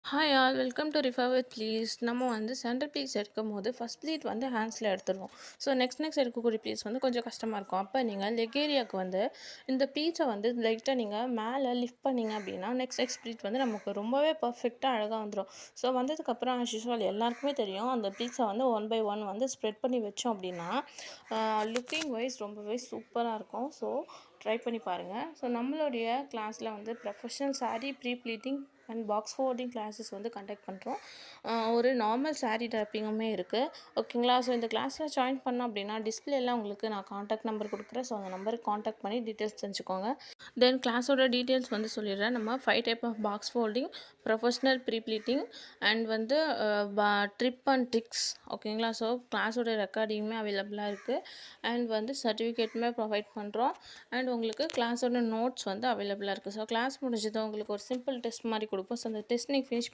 Hi all welcome to refer with please. நம்ம வந்து centre piece எடுக்கும்போது ஃபஸ்ட் ப்ளீட் வந்து ஹேண்ட்ஸில் எடுத்துருவோம். ஸோ நெக்ஸ்ட் எடுக்கக்கூடிய பீஸ் வந்து கொஞ்சம் கஷ்டமாக இருக்கும். அப்போ நீங்கள் லெக் ஏரியாவுக்கு வந்து இந்த பீஸை வந்து லைட்டாக நீங்கள் மேலே லிஃப்ட் பண்ணீங்க அப்படின்னா நெக்ஸ்ட் ப்ளீட் வந்து நமக்கு ரொம்பவே பர்ஃபெக்டாக அழகாக வந்துடும். ஸோ வந்ததுக்கப்புறம் ஆஸ் யூஸ்வல் எல்லாருக்குமே தெரியும், அந்த பீஸை வந்து ஒன் பை ஒன் வந்து ஸ்ப்ரெட் பண்ணி வச்சோம் அப்படின்னா லுக்கிங் வைஸ் ரொம்பவே சூப்பராக இருக்கும். ஸோ ட்ரை பண்ணி பாருங்கள். ஸோ நம்மளுடைய கிளாஸில் வந்து professional saree pre pleating and box folding classes வந்து கண்டக்ட் பண்ணுறோம். ஒரு நார்மல் சாரீ ட்ராப்பிங்குமே இருக்குது. ஓகேங்களா? ஸோ இந்த கிளாஸில் ஜாயின் பண்ணோம் அப்படின்னா டிஸ்பிளேலாம் உங்களுக்கு நான் காண்டாக்ட் நம்பர் கொடுக்குறேன். ஸோ அந்த நம்பருக்கு காண்டாக்ட் பண்ணி டீட்டெயில்ஸ் தெரிஞ்சுக்கோங்க. தென் கிளாஸோட டீட்டெயில்ஸ் வந்து சொல்லிடுறேன். நம்ம 5 type of box folding, professional pre pleating and வந்து ட்ரிப் அண்ட் ட்ரிக்ஸ். ஓகேங்களா? ஸோ கிளாஸோட ரெக்கார்டிங்குமே அவைலபிளாக இருக்குது அண்ட் வந்து சர்டிஃபிகேட்டுமே ப்ரொவைட் பண்ணுறோம் அண்ட் உங்களுக்கு கிளாஸோட நோட்ஸ் வந்து அவைலபிளாக இருக்குது. ஸோ கிளாஸ் முடிஞ்சதும் உங்களுக்கு ஒரு சிம்பிள் டெஸ்ட் மாதிரி கொடுப்போம். ஸோ அந்த டெஸ்ட் நீங்கள் ஃபினிஷ்